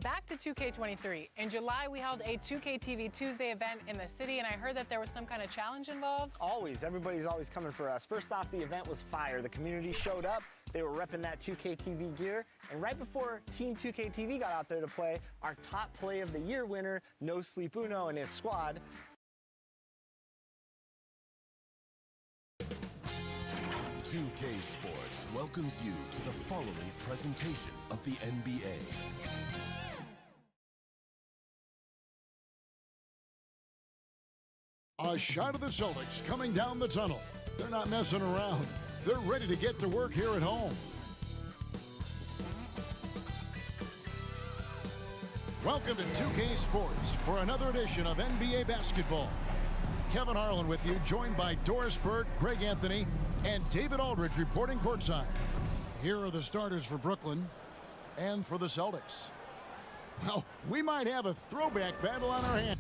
Back to 2K23. In July, we held a 2K TV Tuesday event in the city, and I heard that there was some kind of challenge involved. Always. Everybody's always coming for us. First off, the event was fire. The community showed up. They were repping that 2K TV gear. And right before Team 2K TV got out there to play, our top play of the year winner, No Sleep Uno and his squad, 2K Sports welcomes you to the following presentation of the NBA. A shot of the Celtics coming down the tunnel. They're not messing around. They're ready to get to work here at home. Welcome to 2K Sports for another edition of NBA basketball. Kevin Harlan with you, joined by Doris Bird, Greg Anthony, and David Aldridge reporting courtside. Here are the starters for Brooklyn and for the Celtics. Well, we might have a throwback battle on our hands.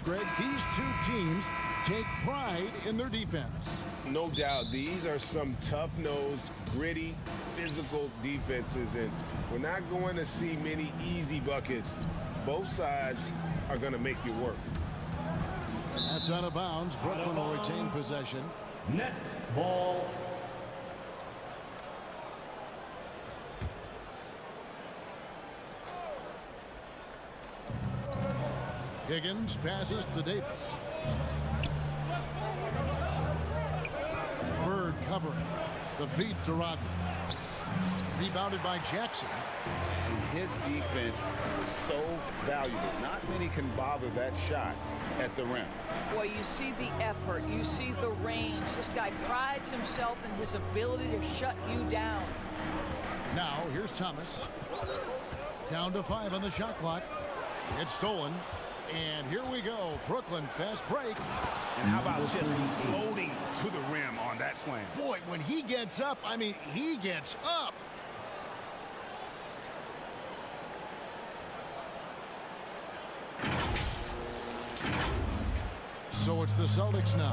Greg, these two teams take pride in their defense. No doubt, these are some tough-nosed, gritty, physical defenses, and we're not going to see many easy buckets. Both sides are going to make you work. That's out of bounds. Brooklyn will retain possession. Net ball. Higgins passes to Davis. Bird covering. The feed to Rodman. Rebounded by Jackson. And his defense is so valuable. Not many can bother that shot at the rim. Boy, you see the effort. You see the range. This guy prides himself in his ability to shut you down. Now, here's Thomas. Down to 5 on the shot clock. It's stolen. And here we go. Brooklyn fast break. And how about just floating to the rim on that slam? Boy, when he gets up, I mean, he gets up. So it's the Celtics now.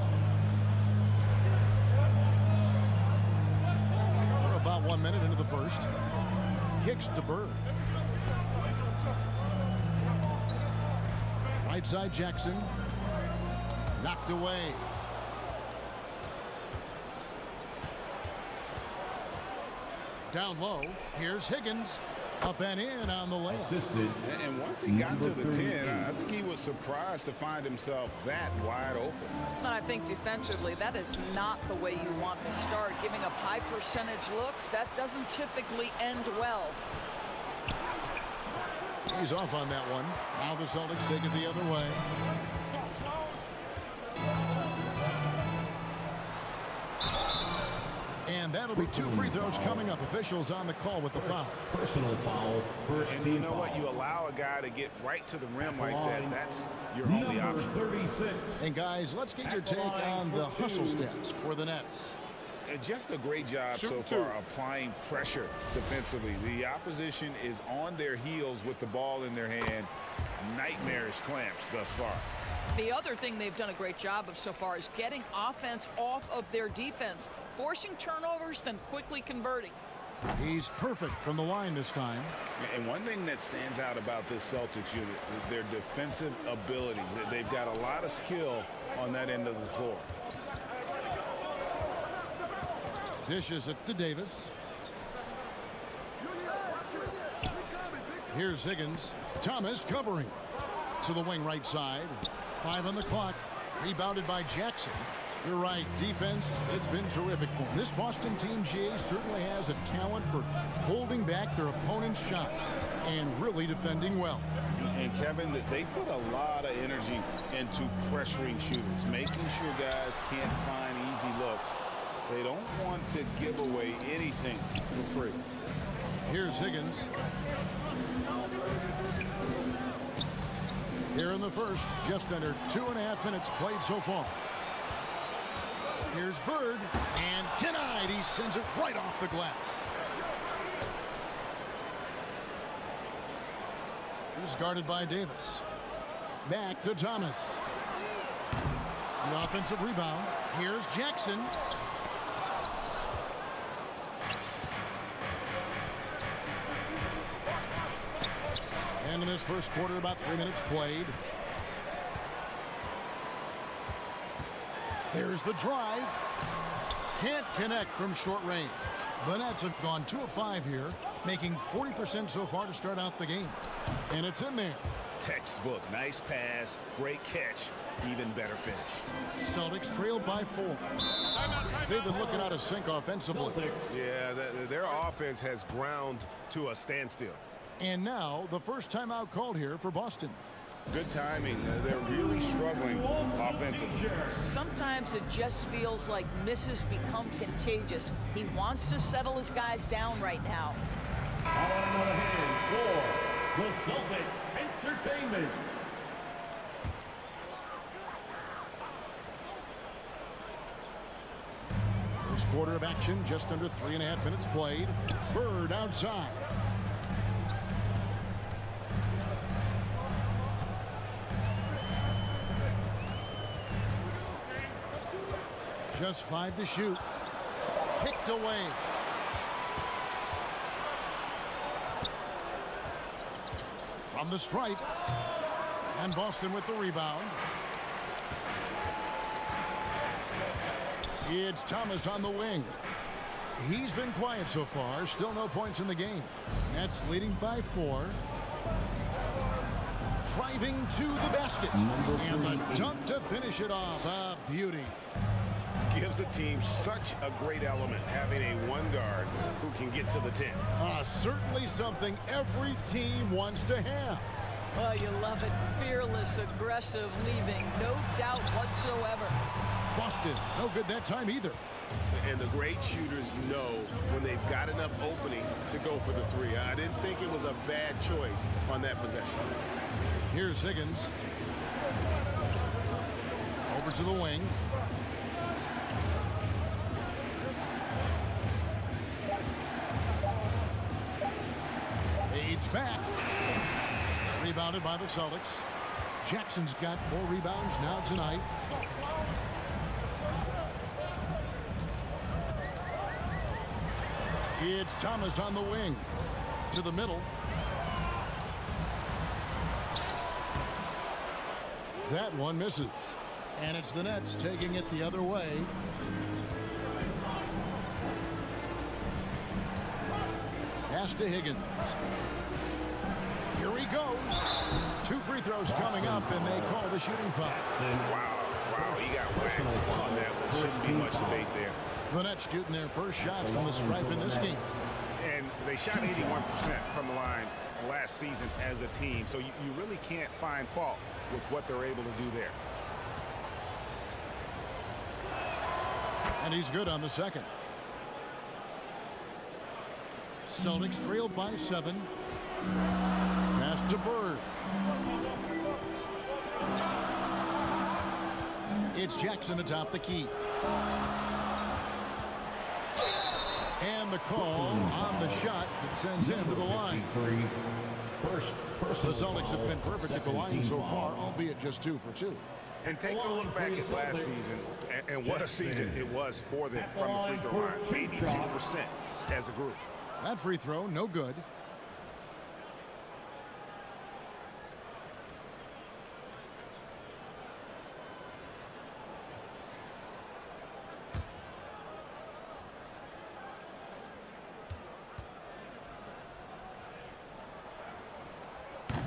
We're about 1 minute into the first. Kicks to Bird. Right side Jackson. Knocked away. Down low. Here's Higgins. Up and in on the layup. Assisted. And once he got to the 10, I think he was surprised to find himself that wide open. And I think defensively, that is not the way you want to start. Giving up high percentage looks, that doesn't typically end well. He's off on that one. Now the Celtics take it the other way. And that'll be 2 free throws coming up. Officials on the call with the foul. Personal foul. First And team you know what? foul. You allow a guy to get right to the rim like that. That's your Number only option. 36. And guys, let's get your take on the hustle stats for the Nets. And just a great job so far applying pressure defensively. The opposition is on their heels with the ball in their hand. Nightmarish clamps thus far. The other thing they've done a great job of so far is getting offense off of their defense, forcing turnovers, then quickly converting. He's perfect from the line this time. And one thing that stands out about this Celtics unit is their defensive abilities. They've got a lot of skill on that end of the floor. Dishes it to Davis. Here's Higgins. Thomas covering. To the wing right side. 5 on the clock. Rebounded by Jackson. You're right. Defense, it's been terrific for him. This Boston team, GA, certainly has a talent for holding back their opponent's shots and really defending well. And Kevin, that they put a lot of energy into pressuring shooters, making sure guys can't find easy looks. They don't want to give away anything for free. Here's Higgins. Here in the first, just under 2.5 minutes played so far. Here's Bird, and denied. He sends it right off the glass. He's guarded by Davis. Back to Thomas. The offensive rebound. Here's Jackson. And in this first quarter, about 3 minutes played. There's the drive. Can't connect from short range. The Nets have gone 2 of 5 here, making 40% so far to start out the game. And it's in there. Textbook. Nice pass. Great catch. Even better finish. Celtics trailed by 4. They've been looking out of sync offensively. Yeah, their offense has ground to a standstill. And now the first timeout called here for Boston. Good timing. They're really struggling offensively. Sometimes it just feels like misses become contagious. He wants to settle his guys down right now. On the hand for the Celtics Entertainment. First quarter of action, just under 3.5 minutes played. Bird outside. Just 5 to shoot. Picked away. From the stripe. And Boston with the rebound. It's Thomas on the wing. He's been quiet so far. Still no points in the game. Nets leading by 4. Driving to the basket. And the dunk to finish it off. A beauty. Gives the team such a great element, having a one guard who can get to the 10. Certainly something every team wants to have. Well, you love it. Fearless, aggressive, leaving no doubt whatsoever. Boston, no good that time either. And the great shooters know when they've got enough opening to go for the 3. I didn't think it was a bad choice on that possession. Here's Higgins. Over to the wing. Fades back. Rebounded by the Celtics. Jackson's got 4 rebounds now tonight. It's Thomas on the wing. To the middle. That one misses. And it's the Nets taking it the other way. Pass to Higgins. Here he goes. 2 free throws coming up, and they call the shooting foul. Wow, he got whacked on that one. Shouldn't be much debate there. The Nets shooting their first shots from the stripe in this game. And they shot 81% from the line last season as a team, so you really can't find fault with what they're able to do there. And he's good on the second. Celtics trailed by 7. Pass to Bird. It's Jackson atop the key. And the call on the shot that sends him to the line. The Celtics have been perfect at the line so far, albeit just 2 for 2. And take a look back at last season, and what a season it was for them from the free throw line. 82% as a group. That free throw, no good.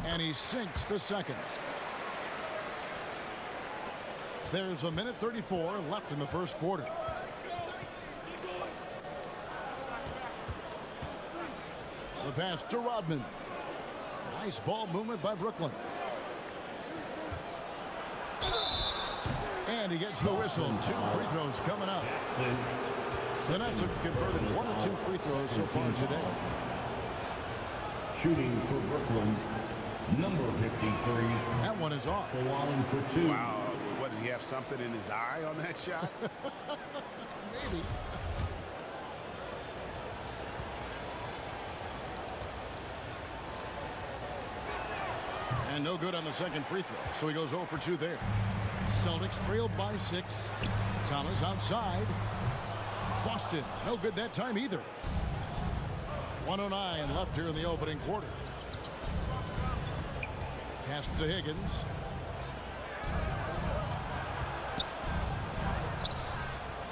And he sinks the second. There's 1:34 left in the first quarter. The pass to Rodman. Nice ball movement by Brooklyn. And he gets the whistle. 2 free throws coming up. The Nets have converted 1 or 2 free throws so far today. Shooting for Brooklyn, number 53. That one is off. Along for 2. Wow, what, did he have something in his eye on that shot? Maybe. And no good on the second free throw, so he goes 0 for 2 there. Celtics trailed by 6. Thomas outside. Boston, no good that time either. 1:09 left here in the opening quarter. Pass to Higgins.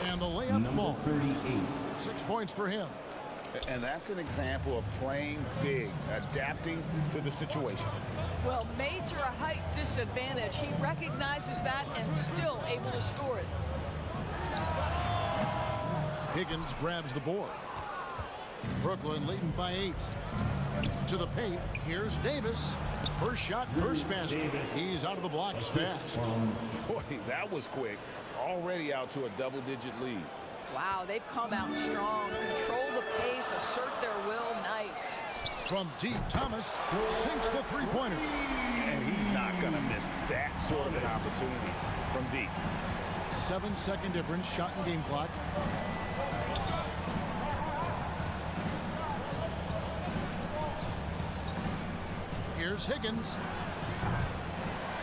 And the layup falls. 38. 6 points for him. And that's an example of playing big, adapting to the situation. Well, major height disadvantage. He recognizes that and still able to score it. Higgins grabs the board. Brooklyn leading by 8. To the paint. Here's Davis. First shot, first basket. He's out of the blocks fast. Boy, that was quick. Already out to a double-digit lead. Wow, they've come out strong. Control the pace, assert their will. Nice. From deep, Thomas sinks the three-pointer. And he's not going to miss that sort of an opportunity from deep. 7-second difference, shot and game clock. Here's Higgins.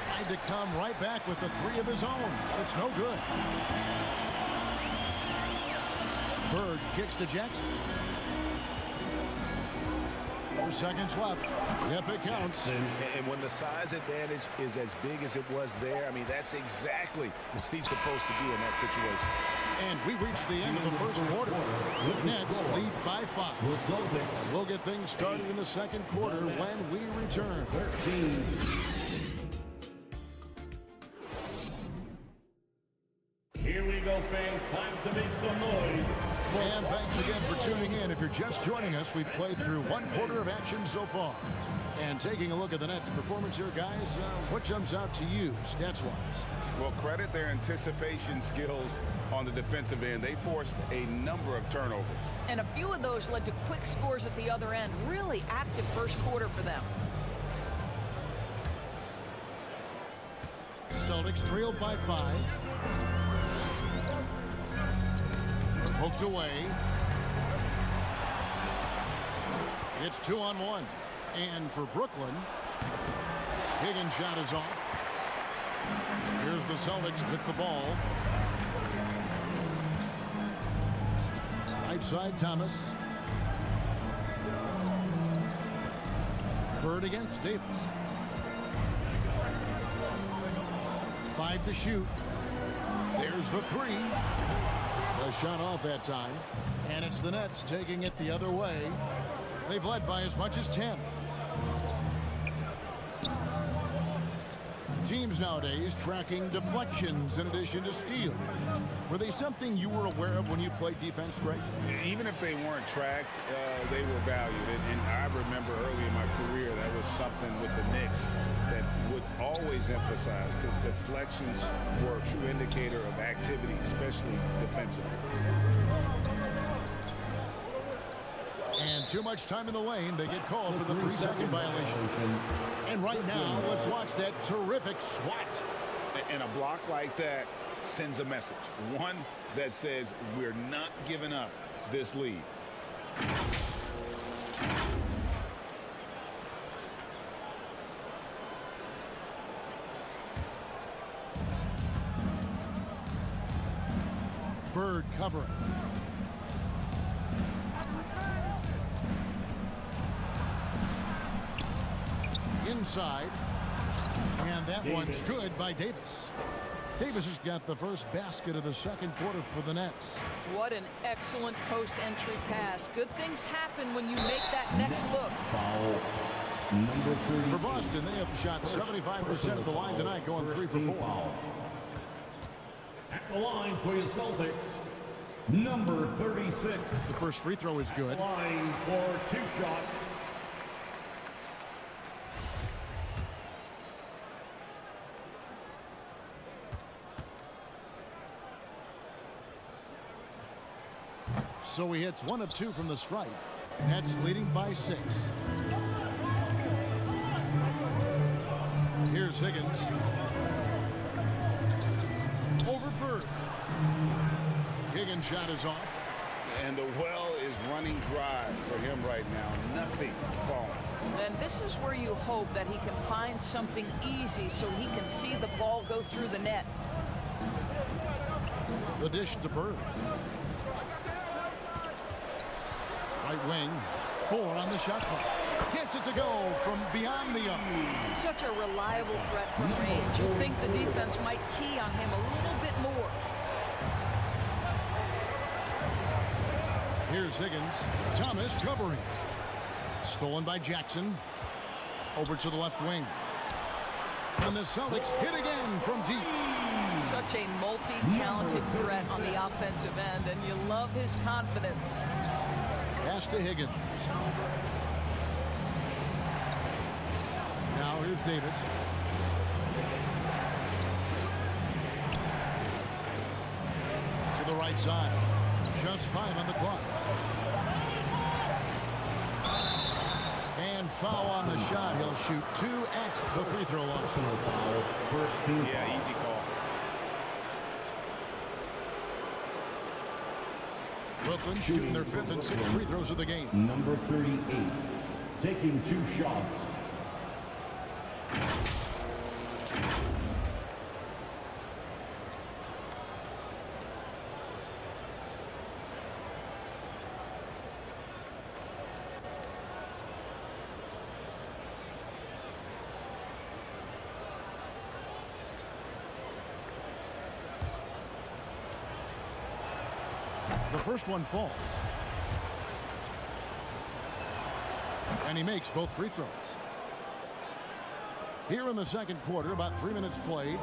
Tried to come right back with the 3 of his own, but it's no good. Bird kicks to Jackson. 4 seconds left. Yep, it counts. And when the size advantage is as big as it was there, I mean, that's exactly what he's supposed to do in that situation. And we reached the end of the first quarter. Nets lead by 5. We'll get things started in the second quarter when we return. 13. Here we go, fans. Time to make some noise. And thanks again for tuning in. If you're just joining us, we've played through 1 quarter of action so far. And taking a look at the Nets' performance here, guys, what jumps out to you, stats-wise? Well, credit their anticipation skills on the defensive end. They forced a number of turnovers. And a few of those led to quick scores at the other end. Really active first quarter for them. Celtics trailed by 5. Poked away. It's 2-on-1. And for Brooklyn, Higgins' shot is off. Here's the Celtics with the ball. Right side, Thomas. Bird against Davis. 5 to shoot. There's the 3. The shot off that time. And it's the Nets taking it the other way. They've led by as much as 10. Teams nowadays tracking deflections in addition to steals. Were they something you were aware of when you played defense, Greg? Even if they weren't tracked, they were valued. And I remember early in my career, that was something with the Knicks that would always emphasize, because deflections were a true indicator of activity, especially defensively. And too much time in the lane. They get called for the 3-second violation. And right now, let's watch that terrific swat. And a block like that sends a message. One that says we're not giving up this lead. Bird covering. Inside. And that one's good by Davis. Davis has got the first basket of the second quarter for the Nets. What an excellent post-entry pass. Good things happen when you make that next look. Foul. Number 30. For Boston, they have shot 75% at the line tonight, going 3 for 4. At the line for your Celtics, number 36. The first free throw is good. Line for 2 shots. So he hits 1 of 2 from the stripe. Nets leading by 6. Here's Higgins. Over Bird. Higgins' shot is off. And the well is running dry for him right now. Nothing falling. And this is where you hope that he can find something easy so he can see the ball go through the net. The dish to Bird. Right wing, 4 on the shot clock. Gets it to go from beyond the arc. Such a reliable threat from range. You think the defense might key on him a little bit more. Here's Higgins. Thomas covering. Stolen by Jackson. Over to the left wing. And the Celtics hit again from deep. Such a multi-talented threat on the offensive end, and you love his confidence. Pass to Higgins. Now here's Davis. To the right side. Just 5 on the clock. And foul on the shot. He'll shoot 2 at the free throw line. Foul. First team. Yeah, easy call. Brooklyn shooting their 5th and 6th free throws of the game. Number 38, taking 2 shots. The first one falls. And he makes both free throws. Here in the second quarter, about 3 minutes played.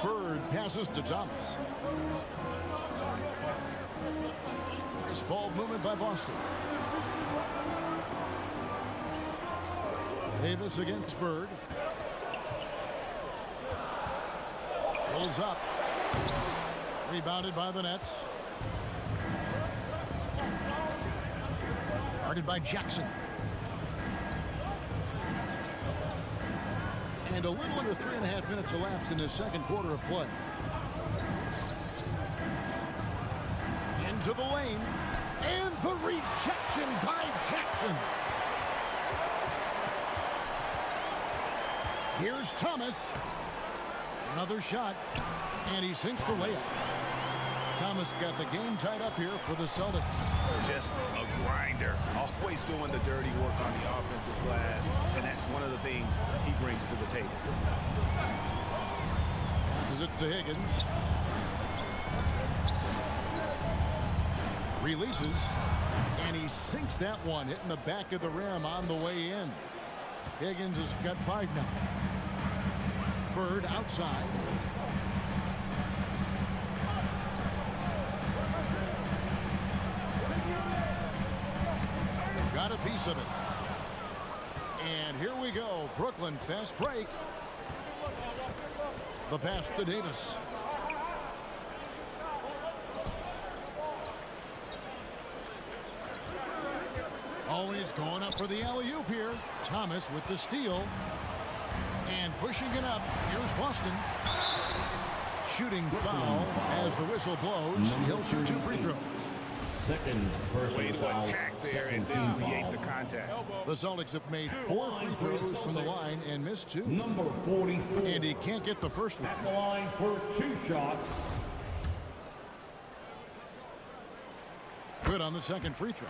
Bird passes to Thomas. Nice ball movement by Boston. Davis against Bird. Pulls up. Rebounded by the Nets. Guarded by Jackson. And a little under 3.5 minutes elapsed in the second quarter of play. Into the lane. And the rejection by Jackson. Here's Thomas. Another shot, and he sinks the layup. Thomas got the game tied up here for the Celtics. Just a grinder, always doing the dirty work on the offensive glass, and that's one of the things he brings to the table. Passes it to Higgins. Releases, and he sinks that one, hitting the back of the rim on the way in. Higgins has got 5 now. Bird outside. Got a piece of it. And here we go. Brooklyn fast break. The pass to Davis. Always going up for the alley-oop here. Thomas with the steal. And pushing it up. Here's Boston. Shooting foul as the whistle blows. He'll shoot 2 free throws. Second personal Way to foul. attack there and Second team deviate foul. the contact. The Celtics have made 4 free throws from the line and missed 2. Number 44. And he can't get the first one. At the line for 2 shots. Good on the second free throw.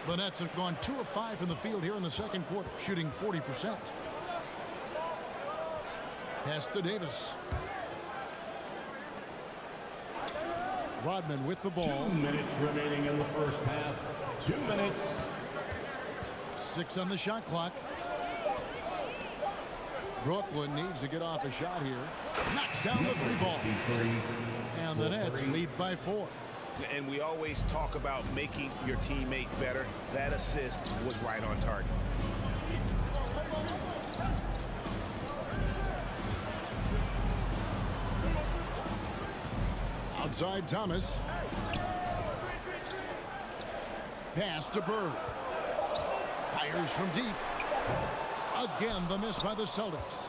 The Nets have gone 2 of 5 from the field here in the second quarter, shooting 40%. Pass to Davis. Rodman with the ball. 2 minutes remaining in the first half. 2 minutes. 6 on the shot clock. Brooklyn needs to get off a shot here. Knocks down the 3 ball. And the Nets lead by 4. And we always talk about making your teammate better. That assist was right on target. Outside Thomas. Pass to Bird. Fires from deep. Again, the miss by the Celtics.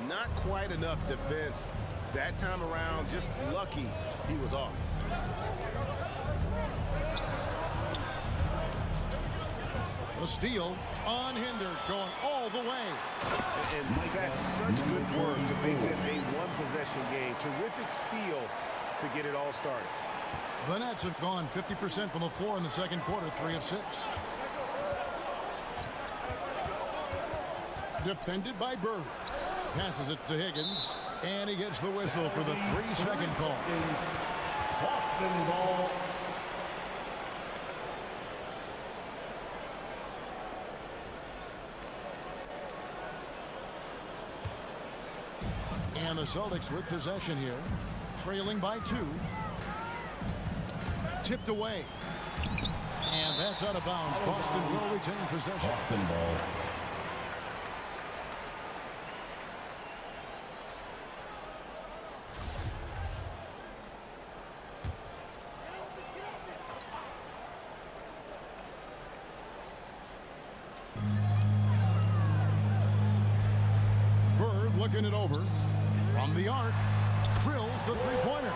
Not quite enough defense that time around. Just lucky he was off. The steal, unhindered, going all the way. And that's such good work to make this a one-possession game. Terrific steal to get it all started. The Nets have gone 50% from the floor in the second quarter, 3 of 6. Defended by Bird. Passes it to Higgins, and he gets the whistle for the 3-second call. Boston ball. And the Celtics with possession here, trailing by 2. Tipped away. And that's out of bounds. Boston will retain possession. Boston ball. Bird looking it over. From the arc, drills the 3-pointer.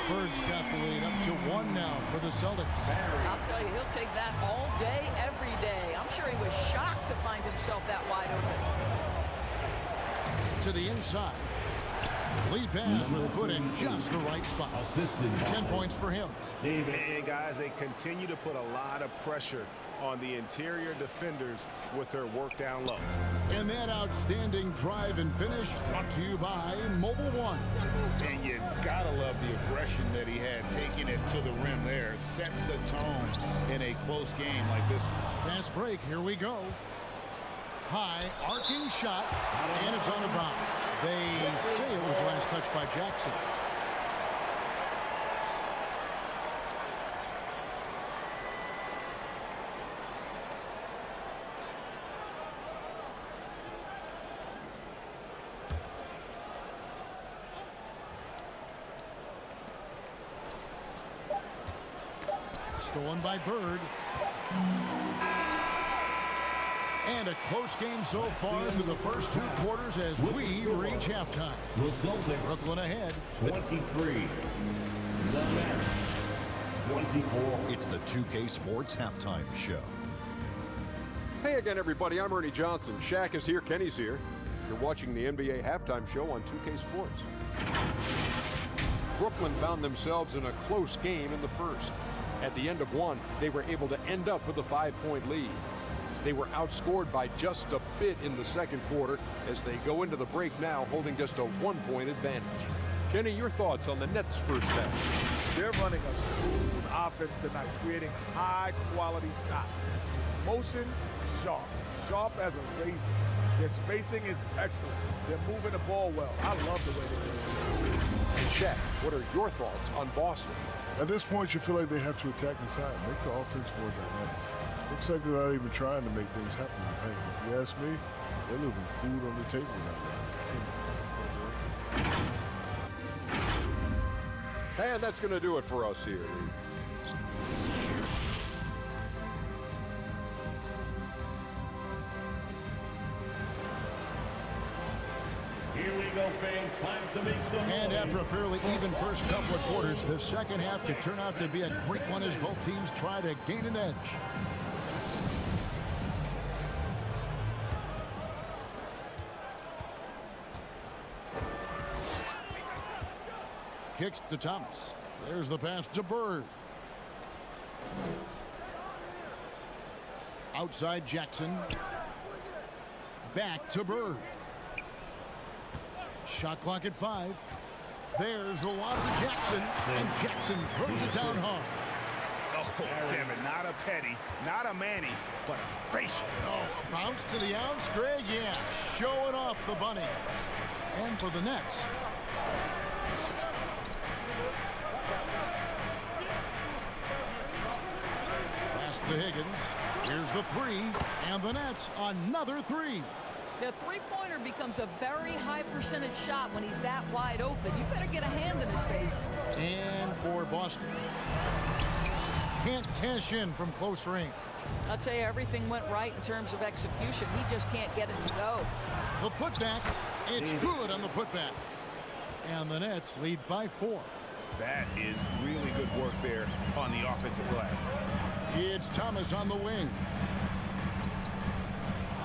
Bird's got the lead up to 1 now for the Celtics. I'll tell you, he'll take that all day, every day. I'm sure he was shocked to find himself that wide open. To the inside. Lead pass was put in just the right spot. Assisted. 10 points for him. And guys, they continue to put a lot of pressure on the interior defenders with their work down low. And that outstanding drive and finish brought to you by Mobile One. And you gotta love the aggression that he had, taking it to the rim there. Sets the tone in a close game like this one. Fast break, here we go. High, arcing shot, and it's on a bounce. They say it was last touched by Jackson. Stolen by Bird. And a close game so far through the first 2 quarters as we reach halftime. The Celtics Brooklyn ahead. 23. The Nets 24. It's the 2K Sports Halftime Show. Hey again, everybody. I'm Ernie Johnson. Shaq is here. Kenny's here. You're watching the NBA halftime show on 2K Sports. Brooklyn found themselves in a close game in the first. At the end of one, they were able to end up with a 5-point lead. They were outscored by just a bit in the second quarter as they go into the break now holding just a 1-point advantage. Kenny, your thoughts on the Nets' first half? They're running a smooth offense tonight, creating high-quality shots. Motion, sharp as a razor. Their spacing is excellent. They're moving the ball well. I love the way they're doing it. And Shaq, what are your thoughts on Boston? At this point, you feel like they have to attack inside, make the offense more dynamic. Looks like they're not even trying to make things happen in the paint. If you ask me, they're leaving food on the table now. And that's going to do it for us here. Here we go, fans. Time to make some And noise. after a fairly even first couple of quarters, the second half could turn out to be a great one as both teams try to gain an edge. Kicks to Thomas. There's the pass to Bird. Outside Jackson. Back to Bird. Shot clock at 5. There's the lob to Jackson, and Jackson throws it down hard. Oh, Kevin, not a Petty, not a Manny, but a facial. Oh, a bounce to the ounce, Greg. Yeah, showing off the bunny. And for the Nets. Pass to Higgins. Here's the 3, and the Nets another 3. The three-pointer becomes a very high percentage shot when he's that wide open. You better get a hand in his face. And for Boston. Can't cash in from close range. I'll tell you, everything went right in terms of execution. He just can't get it to go. The putback, it's good on the putback. And the Nets lead by 4. That is really good work there on the offensive glass. It's Thomas on the wing.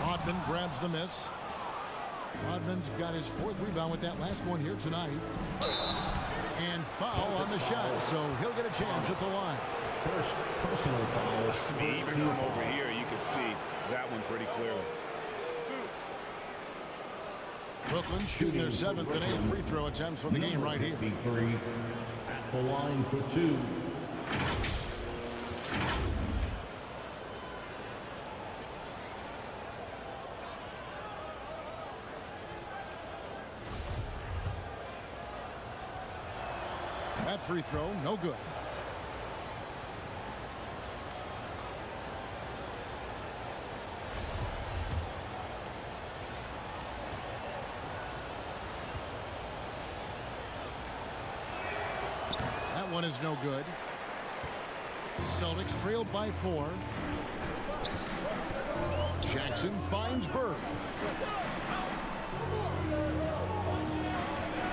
Rodman grabs the miss. Rodman's got his 4th rebound with that last one here tonight. And foul on the shot, so he'll get a chance at the line. First personal foul. I mean, even from over here, you can see that one pretty clearly. Brooklyn shooting their 7th and 8th free throw attempts for the game right here. 53 at the line for 2. That free throw, no good. That one is no good. Celtics trailed by 4. Jackson finds Bird.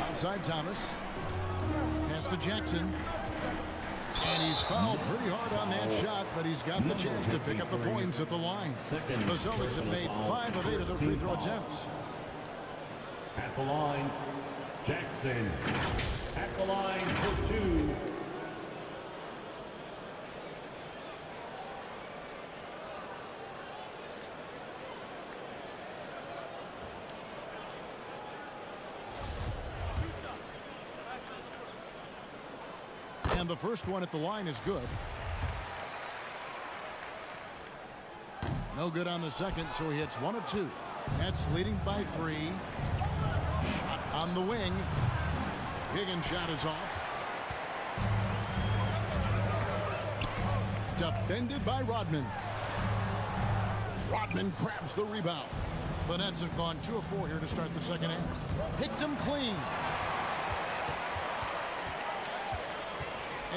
Outside Thomas. Pass to Jackson. And he's fouled pretty hard on that shot, but he's got the chance to pick up the points at the line. The Celtics have made 5 of 8 of their free throw attempts. At the line, Jackson. At the line for 2. And the first one at the line is good. No good on the second, so he hits 1 of 2. Nets leading by 3. Shot on the wing. Higgins' shot is off. Defended by Rodman. Rodman grabs the rebound. The Nets have gone 2 of 4 here to start the second half. Picked him clean.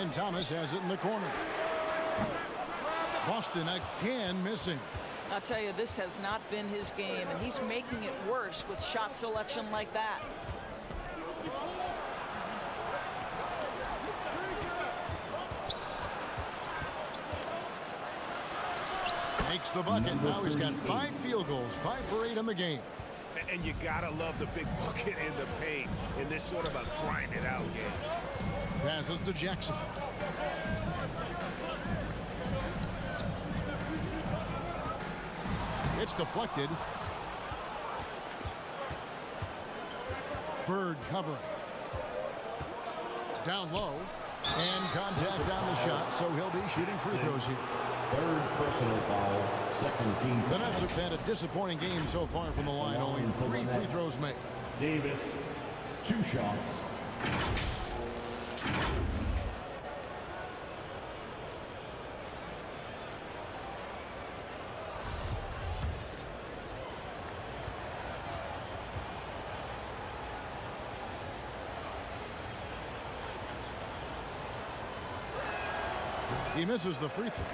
And Thomas has it in the corner. Boston again missing. I'll tell you, this has not been his game, and he's making it worse with shot selection like that. Makes the bucket. Now he's got 5 field goals, 5 for 8 in the game. And you gotta love the big bucket in the paint in this sort of a grind-it-out game. Passes to Jackson. It's deflected. Bird covering. Down low. And contact on the shot, so he'll be shooting free throws here. Third personal foul, second team. The Nets have had a disappointing game so far from the line. Only 3 free throws made. Davis, 2 shots. He misses the free throw.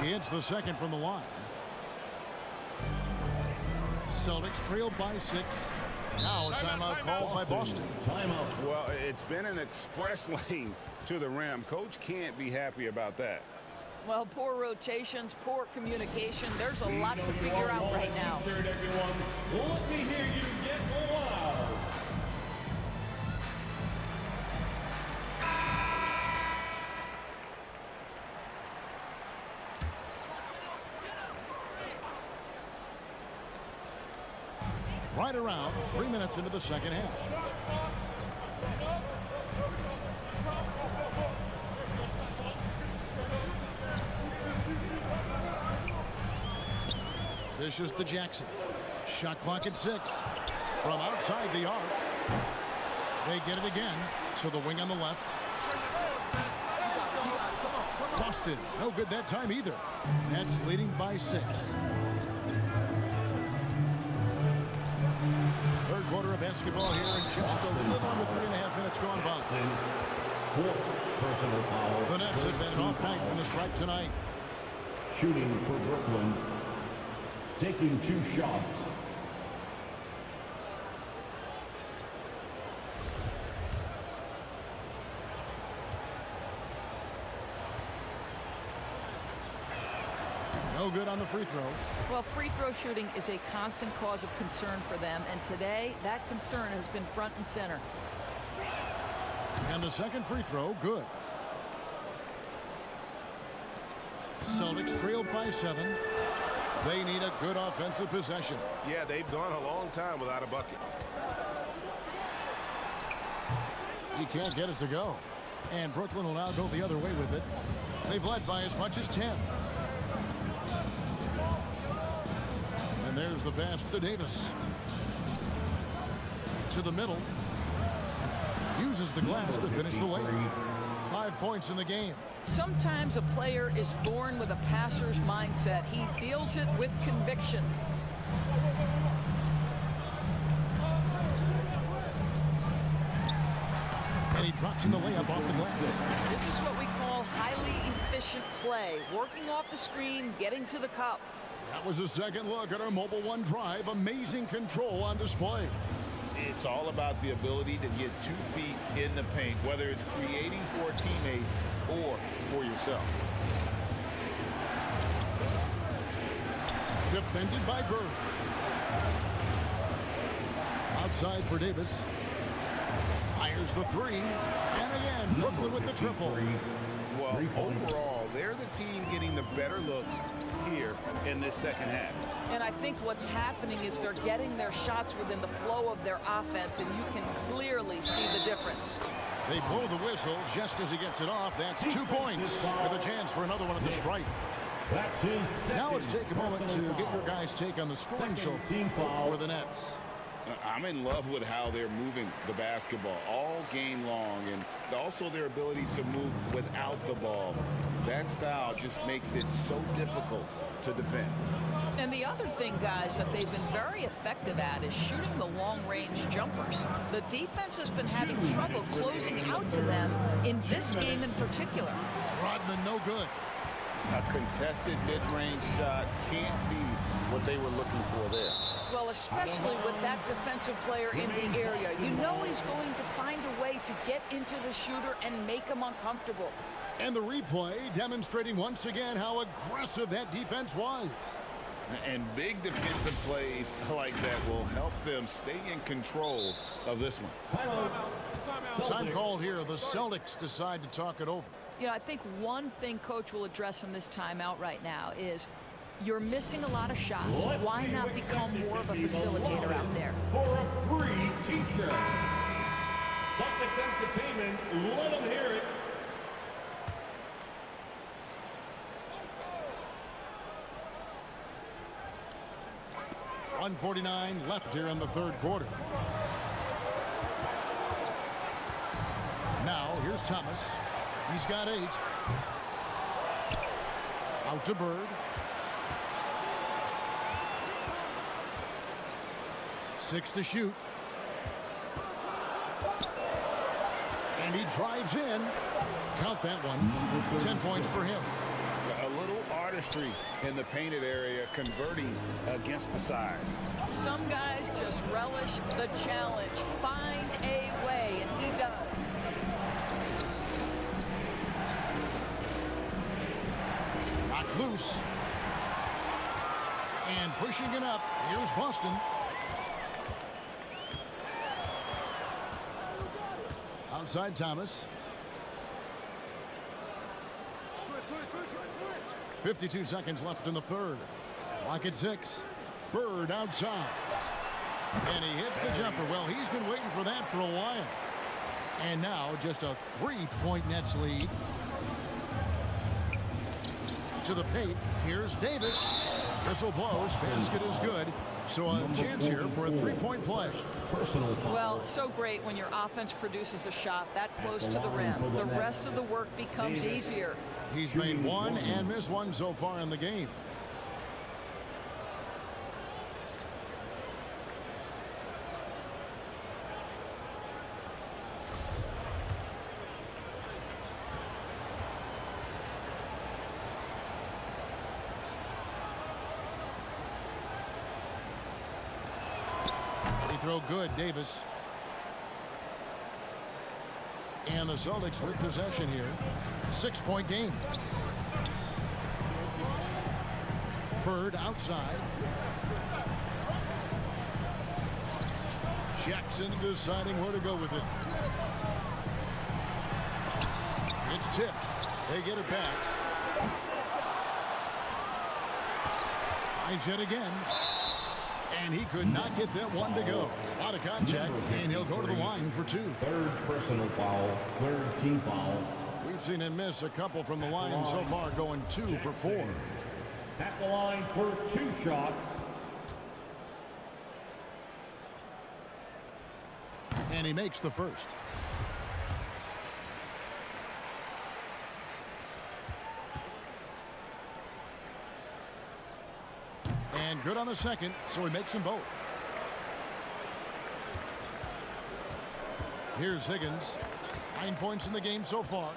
He hits the second from the line. Celtics trailed by 6. Now a timeout called by Boston. Timeout. Well, it's been an express lane to the rim. Coach can't be happy about that. Well, poor rotations, poor communication. There's a lot to figure out right now. Third, everyone. Let me hear you get loud. Right around 3 minutes into the second half. This is to Jackson. Shot clock at 6. From outside the arc. They get it again. So the wing on the left. Boston. No good that time either. Nets leading by 6. Third quarter of basketball here and just a little under 3.5 minutes gone by. Fourth personal foul. The Nets have been an off night from the stripe tonight. Shooting for Brooklyn. Taking 2 shots. No good on the free throw. Well, free throw shooting is a constant cause of concern for them, and today that concern has been front and center. And the second free throw, good. Celtics trailed by 7. They need a good offensive possession. Yeah, they've gone a long time without a bucket. He can't get it to go. And Brooklyn will now go the other way with it. They've led by as much as 10. And there's the pass to Davis. To the middle. Uses the glass to finish the layup. 5 points in the game. Sometimes a player is born with a passer's mindset. He deals it with conviction. And he drops in the layup off the glass. This is what we call highly efficient play. Working off the screen, getting to the cup. That was a second look at our Mobile One drive. Amazing control on display. It's all about the ability to get 2 feet in the paint, whether it's creating for a teammate or for yourself. Defended by Bird. Outside for Davis. Fires the 3. And again, Brooklyn with the triple. Well, overall, they're the team getting the better looks here in this second half. And I think what's happening is they're getting their shots within the flow of their offense, and you can clearly see the difference. They blow the whistle just as he gets it off. That's 2 points with a chance for another one at the stripe. Now let's take a moment to get your guys' take on the scoring so far for the Nets. I'm in love with how they're moving the basketball all game long, and also their ability to move without the ball. That style just makes it so difficult to defend. And the other thing, guys, that they've been very effective at is shooting the long-range jumpers. The defense has been having trouble closing out to them in this game in particular. Rodman, no good. A contested mid-range shot can't be what they were looking for there. Well, especially with that defensive player in the area. You know he's going to find a way to get into the shooter and make him uncomfortable. And the replay demonstrating once again how aggressive that defense was. And big defensive plays like that will help them stay in control of this one. Time called here. The Celtics decide to talk it over. You know, I think one thing Coach will address in this timeout right now is you're missing a lot of shots. Why not become more of a facilitator out there? For a free t-shirt. Celtics Entertainment, let them hear it. .149 left here in the third quarter. Now, here's Thomas. He's got 8. Out to Bird. 6 to shoot. And he drives in. Count that one. 10 points for him. A little artistry in the painted area, converting against the size. Some guys just relish the challenge. Find a way, and he does. Knocked loose. And pushing it up. Here's Boston. Outside Thomas. 52 seconds left in the third. Clock at 6. Bird outside. And he hits the jumper. Well, he's been waiting for that for a while. And now just a 3-point Nets lead. To the paint. Here's Davis. Whistle blows. Basket is good. So a chance here for a 3-point play. Well, so great when your offense produces a shot that close to the rim. The rest of the work becomes easier. He's made 1 and missed 1 so far in the game. Free throw good, Davis. And the Celtics with possession here. 6-point game. Bird outside. Jackson deciding where to go with it. It's tipped. They get it back. Tries it again. And he could not get that one to go. Out of contact, and he'll go to the line for 2. Third personal foul, third team foul. We've seen him miss a couple from the line so far, going 2 for 4. At the line for 2 shots. And he makes the first. And good on the second, so he makes them both. Here's Higgins. 9 points in the game so far.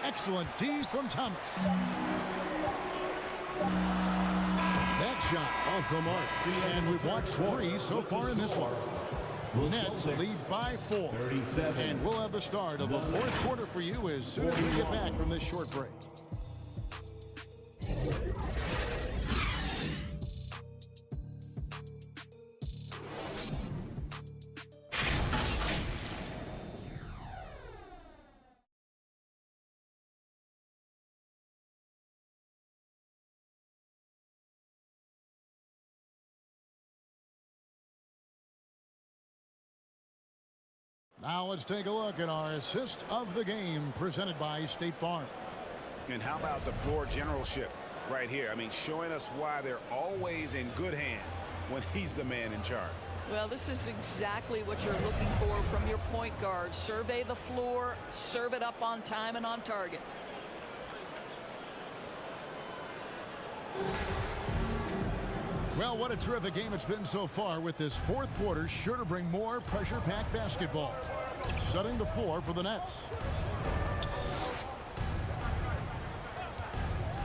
Excellent D from Thomas. That shot off the mark. And we've watched 3 so far in this one. Nets lead by 4. And we'll have the start of the fourth quarter for you as soon as we get back from this short break. Now let's take a look at our assist of the game presented by State Farm. And how about the floor generalship right here? I mean, showing us why they're always in good hands when he's the man in charge. Well, this is exactly what you're looking for from your point guard. Survey the floor, serve it up on time and on target. Well, what a terrific game it's been so far, with this fourth quarter sure to bring more pressure-packed basketball. Setting the floor for the Nets.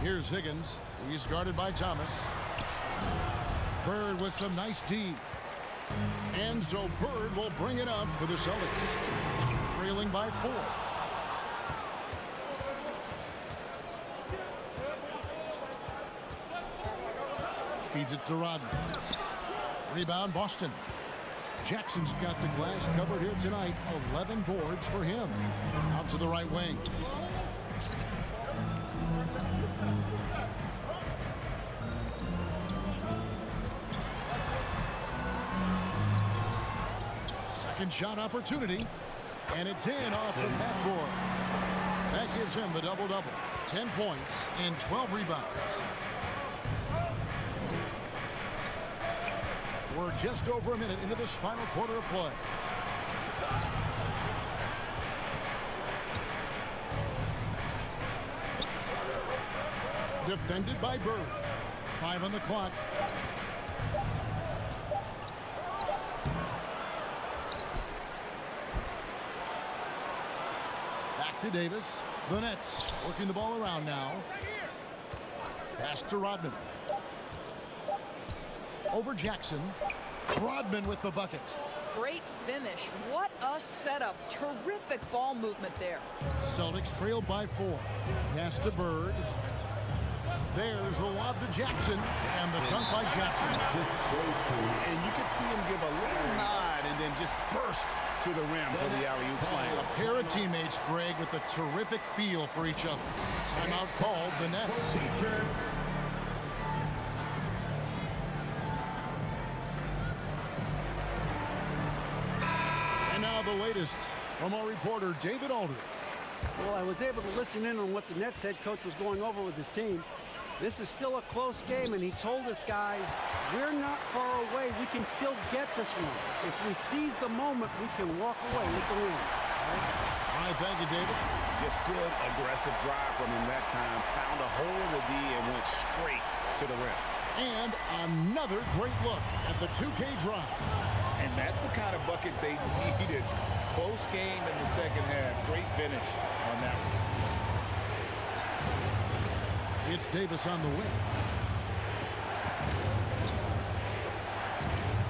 Here's Higgins. He's guarded by Thomas. Bird with some nice D. And so Bird will bring it up for the Celtics. Trailing by 4. Feeds it to Rodman. Rebound, Boston. Jackson's got the glass covered here tonight. 11 boards for him. Out to the right wing. Second shot opportunity. And it's in off the backboard. That gives him the double-double. 10 points and 12 rebounds. We're just over a minute into this final quarter of play. Defended by Bird. 5 on the clock. Back to Davis. The Nets working the ball around now. Pass to Rodman. Over Jackson. Rodman with the bucket. Great finish. What a setup. Terrific ball movement there. Celtics trailed by 4. Pass to Bird. There's the lob to Jackson. And the dunk by Jackson. And you could see him give a little nod and then just burst to the rim for the alley-oop slam. A pair of teammates, Greg, with a terrific feel for each other. Timeout called, the Nets. Now the latest from our reporter, David Aldridge. Well, I was able to listen in on what the Nets head coach was going over with his team. This is still a close game, and he told us, guys, we're not far away. We can still get this one. If we seize the moment, we can walk away with the win. All right, thank you, David. Just good, aggressive drive from him that time. Found a hole in the D and went straight to the rim. And another great look at the 2K drive. And that's the kind of bucket they needed. Close game in the second half. Great finish on that one. It's Davis on the wing.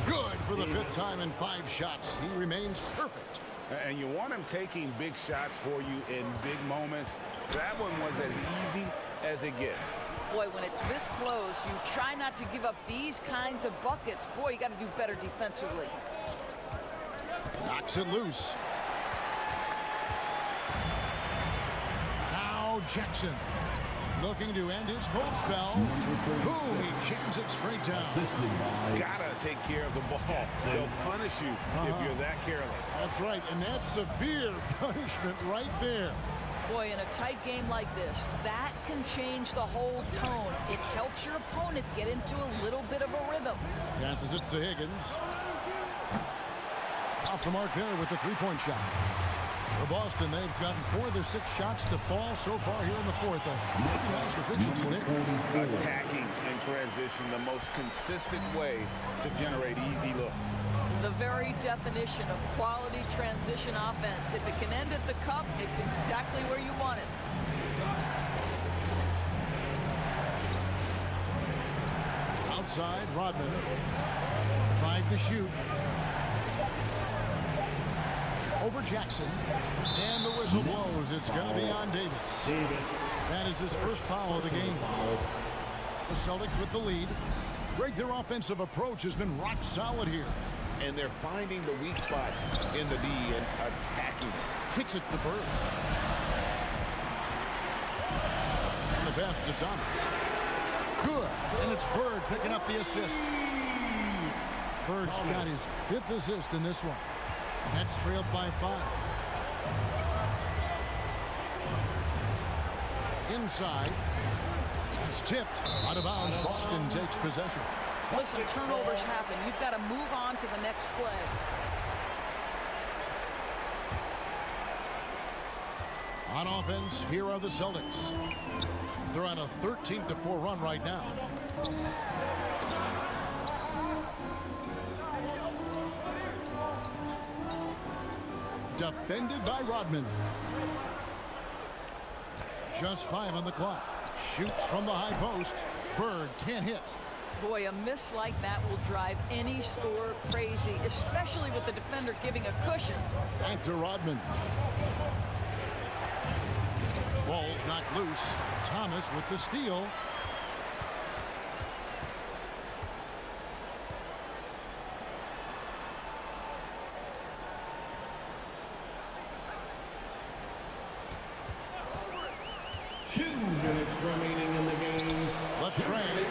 Good for the 5th time in 5 shots. He remains perfect. And you want him taking big shots for you in big moments. That one was as easy as it gets. Boy, when it's this close, you try not to give up these kinds of buckets. Boy, you got to do better defensively. Knocks it loose. Now Jackson looking to end his cold spell. Boom, he jams it straight down. Gotta take care of the ball. They'll punish you if you're that careless. That's right, and that's severe punishment right there. Boy, in a tight game like this, that can change the whole tone. It helps your opponent get into a little bit of a rhythm. Passes it to Higgins. Off the mark there with the 3-point shot. For Boston, they've gotten 4 of their 6 shots to fall so far here in the 4th. Pretty nice efficiency there. Attacking and transition, the most consistent way to generate easy looks. The very definition of quality transition offense. If it can end at the cup, it's exactly where you want it. Outside, Rodman. 5 to shoot. Over Jackson. And the whistle blows. It's going to be on Davis. That is his first foul of the game. The Celtics with the lead. Greg, their offensive approach has been rock solid here. And they're finding the weak spots in the D and attacking it. Kicks it to Bird. And the pass to Thomas. Good. And it's Bird picking up the assist. Bird's got his 5th assist in this one. That's trailed by 5. Inside. It's tipped. Out of bounds. Boston takes possession. Listen, turnovers happen. You've got to move on to the next play. On offense, here are the Celtics. They're on a 13-4 run right now. Defended by Rodman. Just 5 on the clock. Shoots from the high post. Bird can't hit. Boy, a miss like that will drive any scorer crazy, especially with the defender giving a cushion. Back to Rodman. Ball's knocked loose. Thomas with the steal. Remaining in the game. Latrell.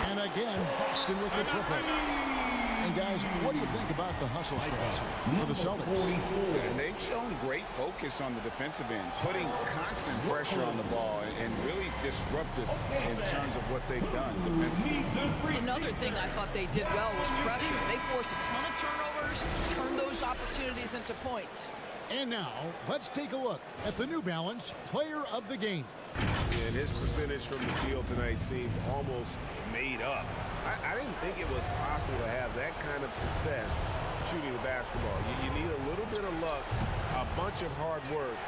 And again, Boston with the triple. And guys, what do you think about the hustle stance for the Celtics? And they've shown great focus on the defensive end, putting constant pressure on the ball and really disruptive in terms of what they've done defensively. Another thing I thought they did well was pressure. They forced a ton of turnovers, turned those opportunities into points. And now, let's take a look at the New Balance Player of the Game. And his percentage from the field tonight seemed almost made up. I didn't think it was possible to have that kind of success shooting the basketball. You need a little bit of luck, a bunch of hard work,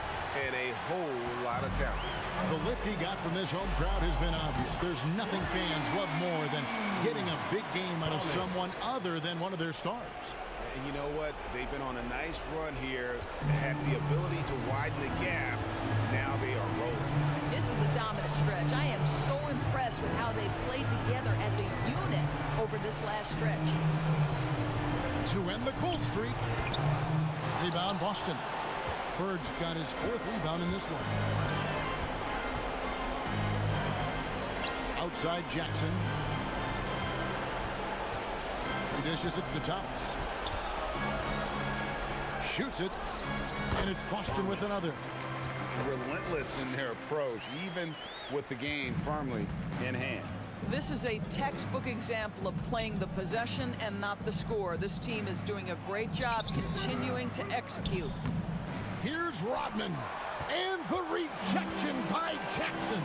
and a whole lot of talent. The lift he got from this home crowd has been obvious. There's nothing fans love more than getting a big game out of someone other than one of their stars. And you know what? They've been on a nice run here, had the ability to widen the gap. Now they are rolling. This is a dominant stretch. I am so impressed with how they've played together as a unit over this last stretch. To end the cold streak. Rebound Boston. Bird's got his 4th rebound in this one. Outside Jackson. He dishes it to Thomas. Shoots it. And it's Boston with another. Relentless in their approach, even with the game firmly in hand. This is a textbook example of playing the possession and not the score. This team is doing a great job continuing to execute. Here's Rodman, and the rejection by Jackson.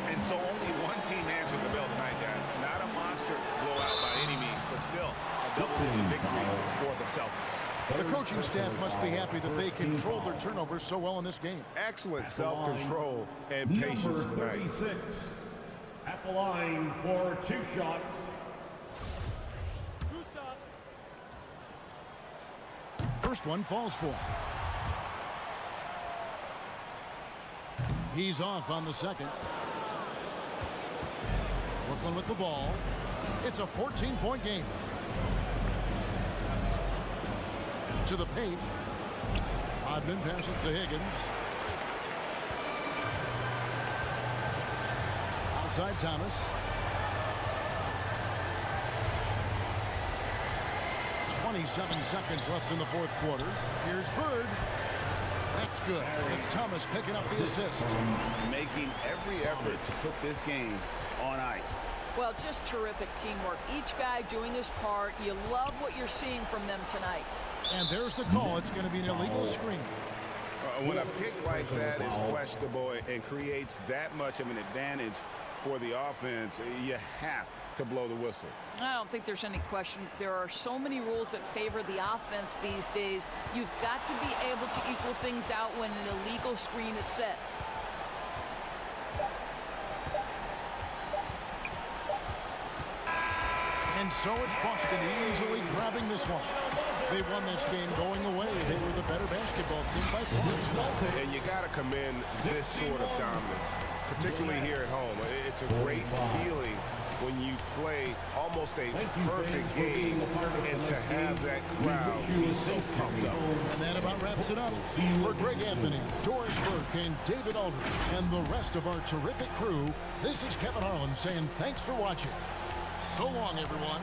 And so only one team answered the bell tonight, guys. Not a monster blowout by any means, but still a double-digit victory for the Celtics. The coaching staff must be happy that they controlled their turnovers so well in this game. Excellent self-control and patience tonight. Number 36 at the line for 2 shots. First one falls for him. He's off on the second. Brooklyn with the ball. It's a 14-point game. To the paint. Rodman passes to Higgins. Outside Thomas. 27 seconds left in the 4th quarter. Here's Bird. That's good. It's Thomas picking up the assist. Making every effort to put this game on ice. Well, just terrific teamwork. Each guy doing his part. You love what you're seeing from them tonight. And there's the call. It's going to be an illegal screen. When a pick like that is questionable and creates that much of an advantage for the offense, you have to blow the whistle. I don't think there's any question. There are so many rules that favor the offense these days. You've got to be able to equal things out when an illegal screen is set. And so it's Boston easily grabbing this one. They won this game going away. They were the better basketball team by far. And you got to commend this sort of dominance, particularly here at home. It's a great feeling when you play almost a perfect game and to have that crowd be so pumped up. And that about wraps it up. For Greg Anthony, Doris Burke, and David Aldridge, and the rest of our terrific crew, this is Kevin Harlan saying thanks for watching. So long, everyone.